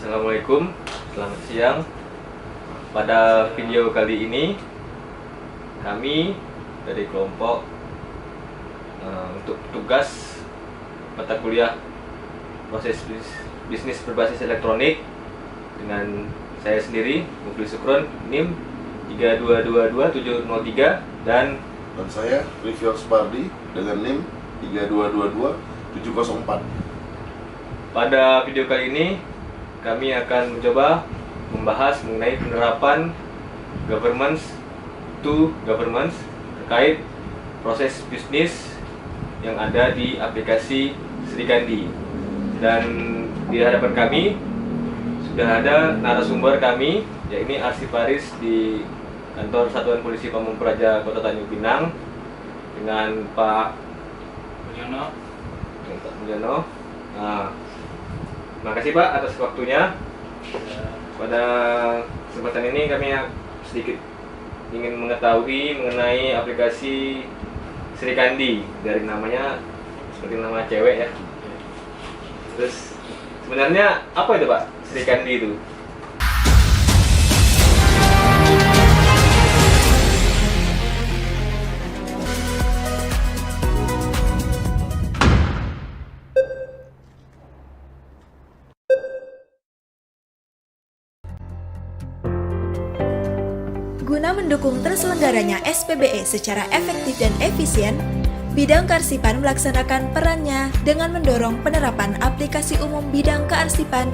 Assalamualaikum, selamat siang. Pada video kali ini kami dari kelompok untuk tugas mata kuliah proses bisnis berbasis elektronik dengan saya sendiri, Mufli Sukron, NIM 3222703 dan saya Rivior Spardi dengan NIM 3222704. Pada video kali ini kami akan mencoba membahas mengenai penerapan governance to governance terkait proses bisnis yang ada di aplikasi Srikandi. Dan di hadapan kami sudah ada narasumber kami, yaitu arsiparis di kantor Satuan Polisi Pamung Praja Kota Tanjung Pinang dengan Pak Mulyono. Nah, terima kasih Pak atas waktunya. Pada kesempatan ini kami sedikit ingin mengetahui mengenai aplikasi Srikandi, dari namanya seperti nama cewek ya. Terus sebenarnya apa itu Pak Srikandi itu? Guna mendukung terselenggaranya SPBE secara efektif dan efisien, Bidang Kearsipan melaksanakan perannya dengan mendorong penerapan aplikasi umum bidang kearsipan,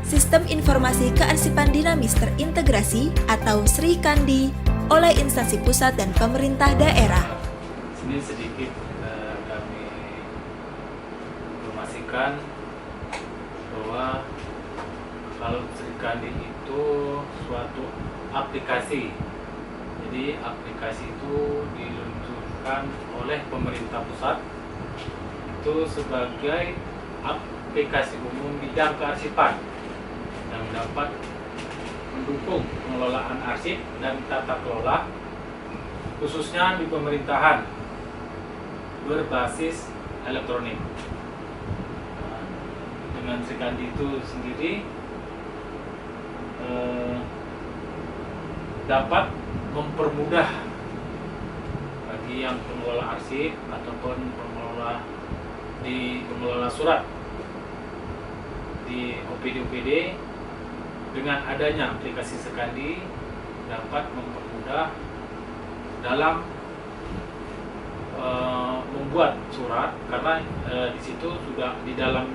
Sistem Informasi Kearsipan Dinamis Terintegrasi atau Srikandi oleh instansi pusat dan pemerintah daerah. Sini sedikit kami informasikan bahwa kalau Srikandi itu suatu aplikasi. Jadi aplikasi itu diluncurkan oleh pemerintah pusat itu sebagai aplikasi umum bidang kearsipan yang dapat mendukung pengelolaan arsip dan tata kelola khususnya di pemerintahan berbasis elektronik. Dengan Srikandi itu sendiri dapat mempermudah bagi yang pengelola arsip ataupun pengelola surat di OPD dengan adanya aplikasi Srikandi dapat mempermudah dalam membuat surat, karena di situ sudah di dalam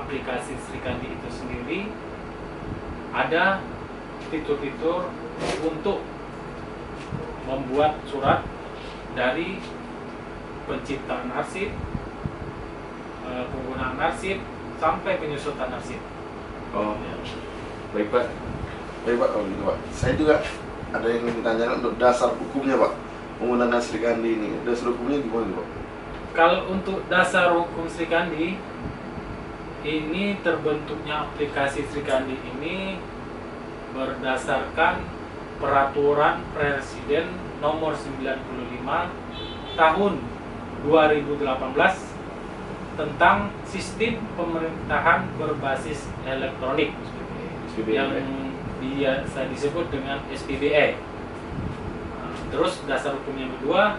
aplikasi Srikandi itu sendiri ada fitur-fitur untuk membuat surat dari penciptaan arsip, penggunaan arsip sampai penyusutan arsip. Oh, baik Pak. Baik Pak, kalau gitu Pak, saya juga ada yang ingin ditanyakan untuk dasar hukumnya Pak, penggunaan Srikandi ini. Dasar hukumnya gimana Pak? Kalau untuk dasar hukum Srikandi, ini terbentuknya aplikasi Srikandi ini berdasarkan Peraturan Presiden Nomor 95 Tahun 2018 tentang Sistem Pemerintahan Berbasis Elektronik yang biasa disebut dengan SPBE. Terus dasar hukum yang kedua,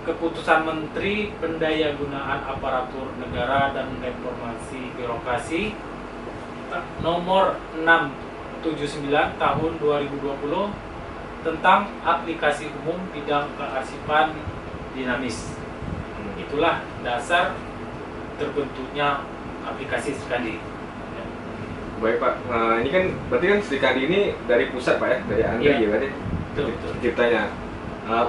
Keputusan Menteri Pendayagunaan Aparatur Negara dan Reformasi Birokrasi Nomor 679 Tahun 2020 tentang aplikasi umum bidang kearsipan dinamis. Itulah dasar terbentuknya aplikasi Srikandi. Baik Pak. Nah, ini kan berarti kan Srikandi ini dari pusat Pak ya, dari Andri ya berarti ciptanya.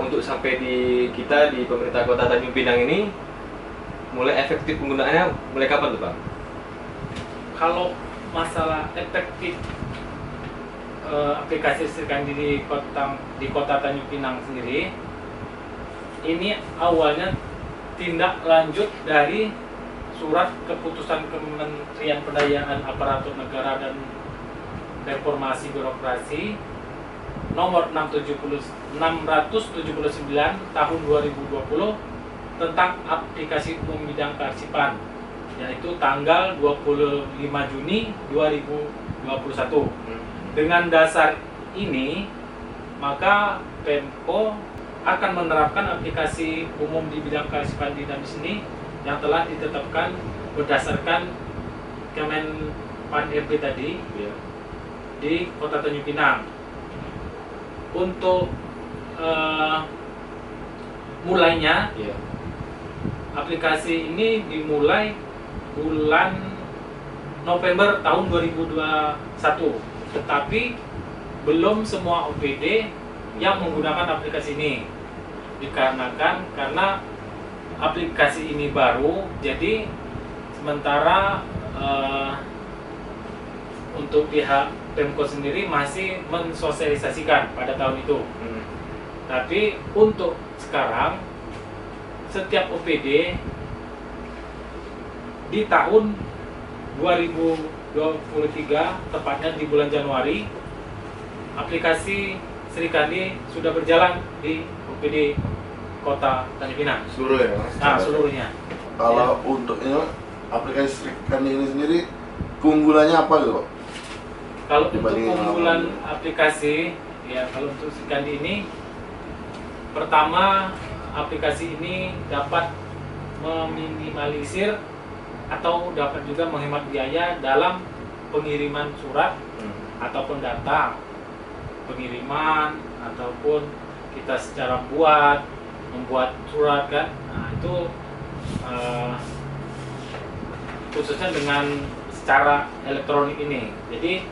Untuk sampai di kita di pemerintah Kota Tanjung Pinang ini mulai efektif penggunaannya mulai kapan tuh Pak? Kalau masalah efektif aplikasi Srikandi di Kota Tanjung Pinang sendiri, ini awalnya tindak lanjut dari surat keputusan Kementerian Pendayaan Aparatur Negara dan Reformasi Birokrasi Nomor 679 Tahun 2020 tentang aplikasi umum bidang kearsipan. yaitu tanggal 25 Juni 2021. Dengan dasar ini, maka Pemko akan menerapkan aplikasi umum di bidang kearsipan dinamis ini yang telah ditetapkan berdasarkan Kemenpan RB tadi di Kota Tanjung Pinang. Untuk mulainya, aplikasi ini dimulai bulan November tahun 2021, tetapi belum semua OPD yang menggunakan aplikasi ini, dikarenakan karena aplikasi ini baru, jadi sementara untuk pihak Pemko sendiri masih mensosialisasikan pada tahun itu. Tapi untuk sekarang, setiap OPD di tahun 2023, tepatnya di bulan Januari, aplikasi Sri Kandi sudah berjalan di OPD Kota Tanjung Pinang. Seluruh ya? Nah, seluruhnya. Kalau untuk ini, aplikasi Sri Kandi ini sendiri, keunggulannya apa gitu, Pak? Kalau untuk Dibandingin keunggulan awal. aplikasi, ya kalau untuk Sri Kandi ini, pertama, aplikasi ini dapat meminimalisir atau dapat juga menghemat biaya dalam pengiriman surat ataupun data pengiriman, ataupun kita secara membuat surat kan. Nah, itu khususnya dengan secara elektronik ini. Jadi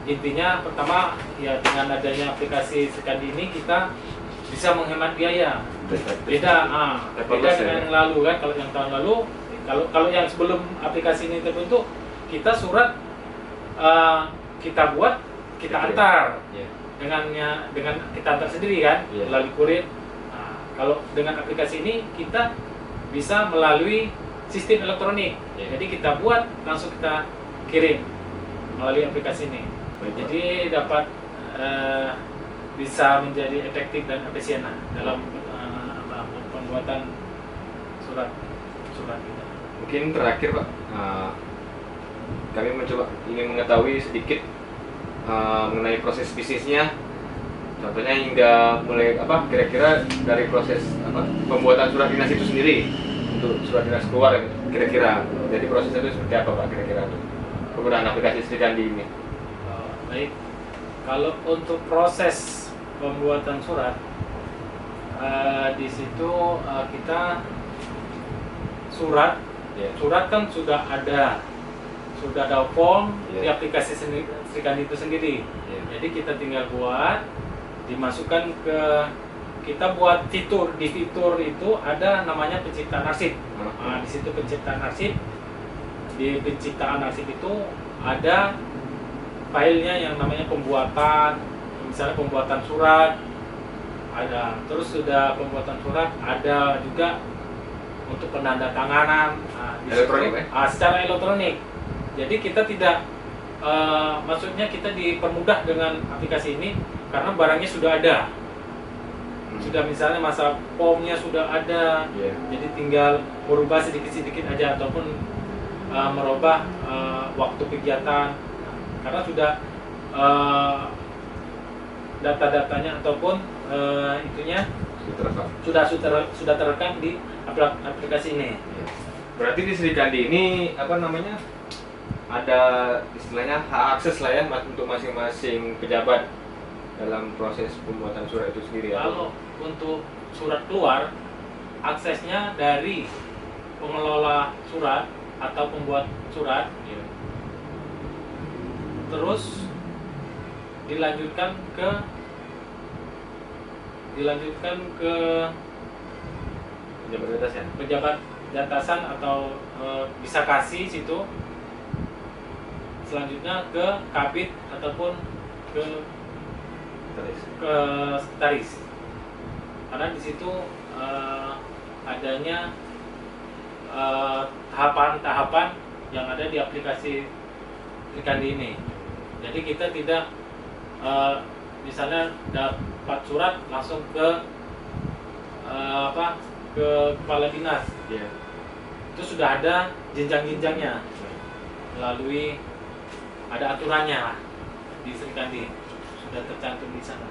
intinya pertama ya, dengan adanya aplikasi Sri Kandi ini kita bisa menghemat biaya. Beda dengan yang lalu kan. Kalau yang tahun lalu, kalau yang sebelum aplikasi ini terbentuk, kita surat kita buat, kita antar dengan kita antar sendiri kan, melalui kurir. Nah, kalau dengan aplikasi ini kita bisa melalui sistem elektronik. Jadi kita buat, langsung kita kirim melalui aplikasi ini. Jadi dapat bisa menjadi efektif dan efisien dalam pembuatan surat kita. Mungkin terakhir Pak, kami mencoba ingin mengetahui sedikit mengenai proses bisnisnya. Contohnya hingga mulai kira-kira dari proses pembuatan surat dinas itu sendiri untuk surat dinas keluar, kira-kira. Jadi prosesnya itu seperti apa Pak kira-kira untuk penggunaan aplikasi Sri Kandi ini? Baik, kalau untuk proses pembuatan surat, di situ kita surat kan sudah ada form di aplikasi Sri Kandi itu sendiri. Jadi kita tinggal buat, dimasukkan kita buat fitur. Di fitur itu ada namanya penciptaan arsip. Nah, di situ penciptaan arsip. Di penciptaan arsip itu ada filenya yang namanya pembuatan, misalnya pembuatan surat ada, terus sudah pembuatan surat ada juga untuk penandatanganan elektronik, secara elektronik. Jadi kita tidak maksudnya kita dipermudah dengan aplikasi ini karena barangnya sudah ada. Sudah misalnya masa formnya sudah ada, jadi tinggal merubah sedikit-sedikit aja ataupun merubah waktu kegiatan, karena sudah data-datanya ataupun itunya sudah terekam di aplikasi ini. Berarti di Sri Kandi ini ada istilahnya hak akses lah ya untuk masing-masing pejabat dalam proses pembuatan surat itu sendiri. Kalau untuk surat keluar, aksesnya dari pengelola surat atau pembuat surat, terus dilanjutkan ke pejabat atasan atau bisa kasih situ, selanjutnya ke kabid ataupun ke sekretaris, karena di situ adanya tahapan-tahapan yang ada di aplikasi Sri Kandi ini. Jadi kita tidak misalnya dapat surat langsung ke kepala dinas. Itu sudah ada jenjang-jenjangnya melalui ada aturannya lah di Sri Kandi, sudah tercantum di sana.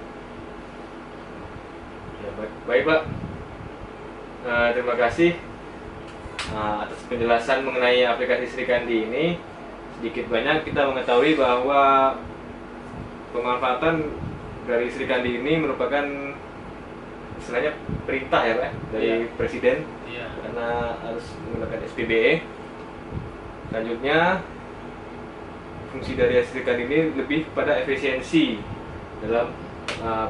Ya, baik Pak. Terima kasih atas penjelasan mengenai aplikasi Sri Kandi ini. Sedikit banyak kita mengetahui bahwa pemanfaatan dari Sri Kandi ini merupakan istilahnya perintah ya Pak dari Iya. Presiden, Iya. karena harus menggunakan SPBE. Selanjutnya, fungsi dari Sri Kandi ini lebih pada efisiensi dalam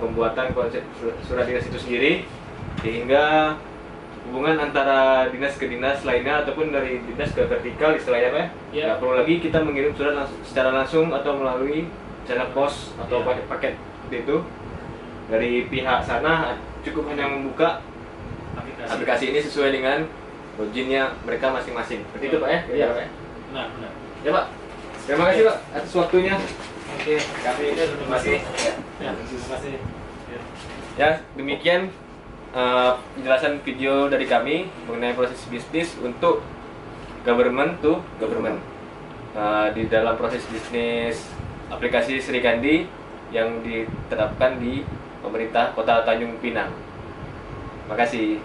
pembuatan konsep surat dinas itu sendiri, sehingga hubungan antara dinas ke dinas lainnya ataupun dari dinas ke vertikal istilahnya Pak, Iya. nggak perlu lagi kita mengirim surat secara langsung atau melalui channel pos atau Iya. paket seperti itu. Dari pihak sana cukup hanya membuka aplikasi ini sesuai dengan loginnya mereka masing-masing. Seperti itu Pak ya? Iya. Pak ya? Benar, benar. Ya Pak. Terima kasih Pak atas waktunya. Oke, Kami terima kasih. Ya, terima kasih. Ya. Ya, demikian penjelasan video dari kami mengenai proses bisnis untuk government to government. Di dalam proses bisnis aplikasi Sri Kandi yang diterapkan di pemerintah Kota Tanjung Pinang. Terima kasih.